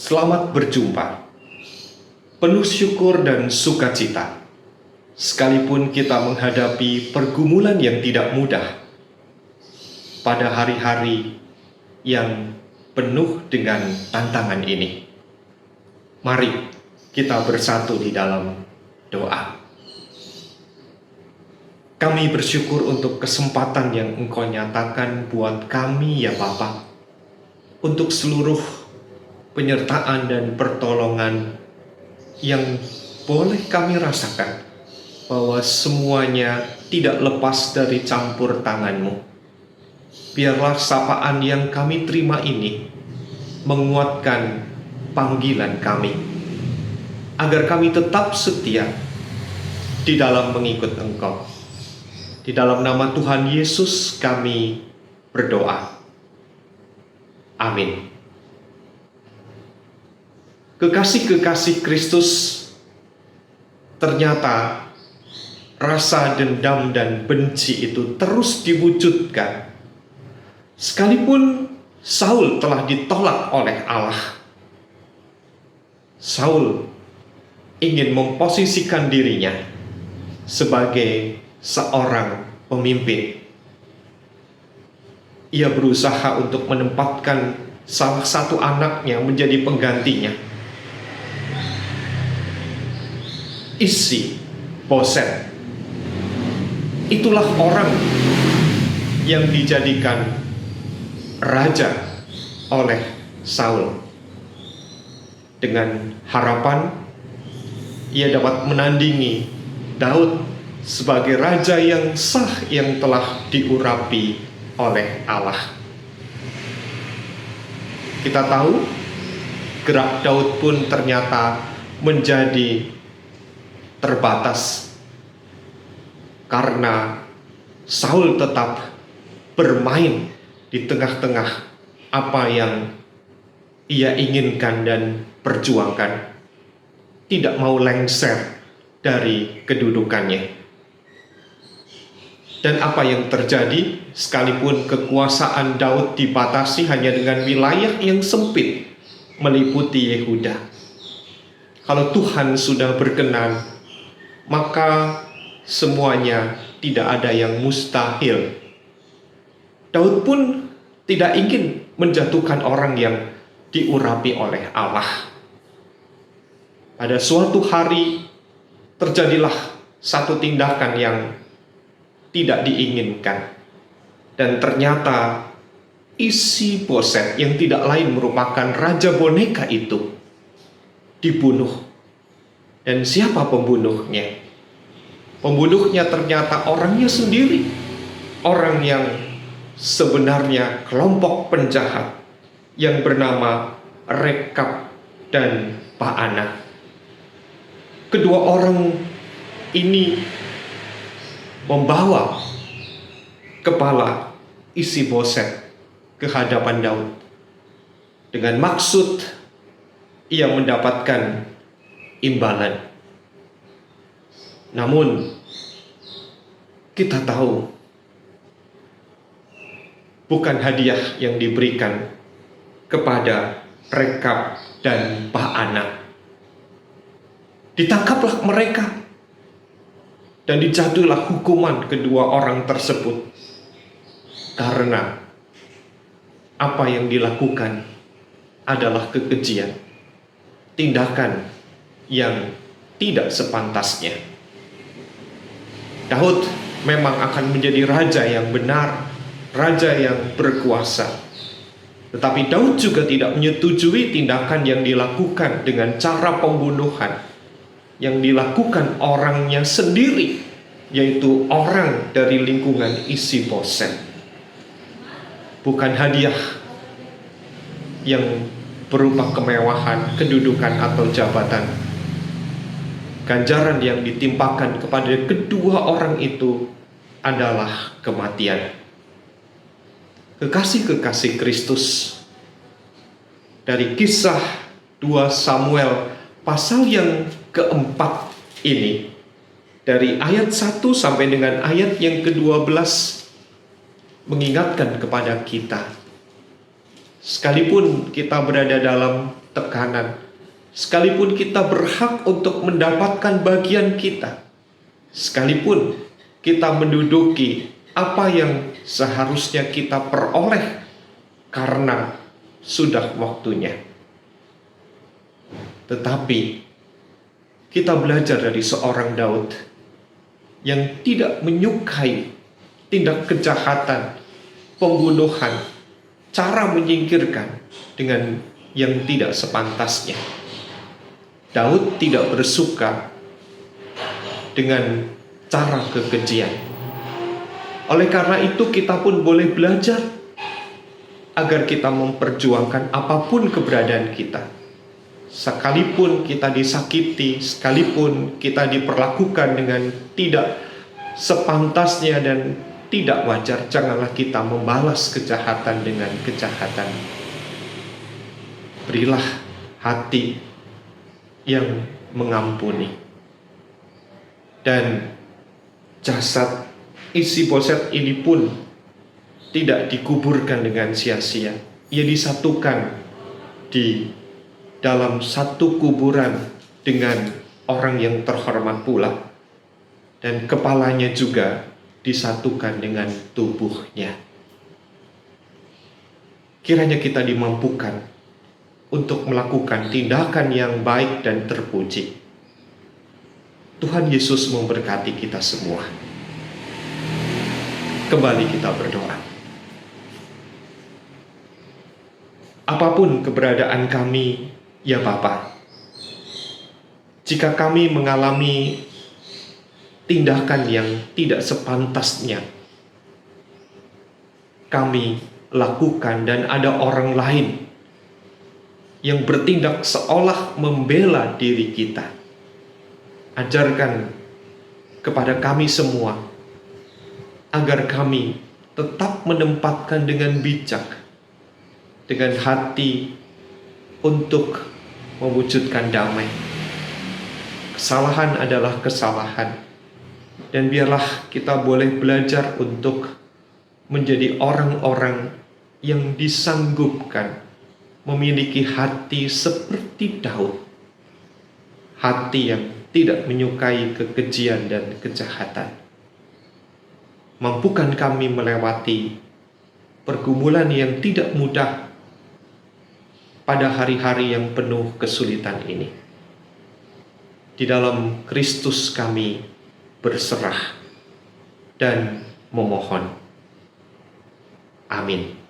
Selamat berjumpa, penuh syukur dan sukacita. Sekalipun kita menghadapi pergumulan yang tidak mudah pada hari-hari yang penuh dengan tantangan ini, mari kita bersatu di dalam doa. Kami bersyukur untuk kesempatan yang Engkau nyatakan buat kami ya Bapa, untuk seluruh penyertaan dan pertolongan yang boleh kami rasakan, bahwa semuanya tidak lepas dari campur tangan-Mu. Biarlah sapaan yang kami terima ini menguatkan panggilan kami, agar kami tetap setia di dalam mengikut Engkau. Di dalam nama Tuhan Yesus kami berdoa. Amin. Kekasih-kekasih Kristus, ternyata rasa dendam dan benci itu terus diwujudkan. Sekalipun Saul telah ditolak oleh Allah, Saul ingin memposisikan dirinya sebagai seorang pemimpin. Ia berusaha untuk menempatkan salah satu anaknya menjadi penggantinya. Isi-Boset, itulah orang yang dijadikan raja oleh Saul, dengan harapan ia dapat menandingi Daud sebagai raja yang sah yang telah diurapi oleh Allah. Kita tahu gerak Daud pun ternyata menjadi terbatas karena Saul tetap bermain di tengah-tengah apa yang ia inginkan dan perjuangkan, tidak mau lengser dari kedudukannya. Dan apa yang terjadi, sekalipun kekuasaan Daud dibatasi hanya dengan wilayah yang sempit meliputi Yehuda, kalau Tuhan sudah berkenan, maka semuanya tidak ada yang mustahil. Daud pun tidak ingin menjatuhkan orang yang diurapi oleh Allah. Pada suatu hari terjadilah satu tindakan yang tidak diinginkan, dan ternyata Isi-Boset yang tidak lain merupakan raja boneka itu dibunuh. Dan siapa pembunuhnya? Pembunuhnya ternyata orangnya sendiri, orang yang sebenarnya kelompok penjahat yang bernama Rekab dan Baana. Kedua orang ini membawa kepala Isi-Boset ke hadapan Daud dengan maksud ia mendapatkan imbalan. Namun kita tahu bukan hadiah yang diberikan kepada Rekab dan Baana. Ditangkaplah mereka dan dijatuhlah hukuman kedua orang tersebut karena apa yang dilakukan adalah kekejian, tindakan yang tidak sepantasnya. Daud memang akan menjadi raja yang benar, raja yang berkuasa. Tetapi Daud juga tidak menyetujui tindakan yang dilakukan dengan cara pembunuhan yang dilakukan orangnya sendiri, yaitu orang dari lingkungan Isi-Boset. Bukan hadiah yang berupa kemewahan, kedudukan atau jabatan. Ganjaran yang ditimpakan kepada kedua orang itu adalah kematian. Kekasih-kekasih Kristus, dari kisah 2 Samuel pasal yang keempat ini, dari ayat 1 sampai dengan ayat yang ke-12, mengingatkan kepada kita, sekalipun kita berada dalam tekanan, sekalipun kita berhak untuk mendapatkan bagian kita, sekalipun kita menduduki apa yang seharusnya kita peroleh karena sudah waktunya. Tetapi kita belajar dari seorang Daud yang tidak menyukai tindak kejahatan, pembunuhan, cara menyingkirkan dengan yang tidak sepantasnya. Daud tidak bersuka dengan cara kekejian. Oleh karena itu kita pun boleh belajar agar kita memperjuangkan apapun keberadaan kita. Sekalipun kita disakiti, sekalipun kita diperlakukan dengan tidak sepantasnya dan tidak wajar, janganlah kita membalas kejahatan dengan kejahatan. Berilah hati yang mengampuni. Dan jasad Isi-Boset ini pun tidak dikuburkan dengan sia-sia. Ia disatukan di dalam satu kuburan dengan orang yang terhormat pula, dan kepalanya juga disatukan dengan tubuhnya. Kiranya kita dimampukan untuk melakukan tindakan yang baik dan terpuji. Tuhan Yesus memberkati kita semua. Kembali kita berdoa. Apapun keberadaan kami, ya Bapa, jika kami mengalami tindakan yang tidak sepantasnya kami lakukan dan ada orang lain yang bertindak seolah membela diri kita, ajarkan kepada kami semua agar kami tetap menempatkan dengan bijak, dengan hati untuk mewujudkan damai. Kesalahan adalah kesalahan, dan biarlah kita boleh belajar untuk menjadi orang-orang yang disanggupkan memiliki hati seperti Daud, hati yang tidak menyukai kekejian dan kejahatan. Mampukan kami melewati pergumulan yang tidak mudah pada hari-hari yang penuh kesulitan ini. Di dalam Kristus kami berserah dan memohon. Amin.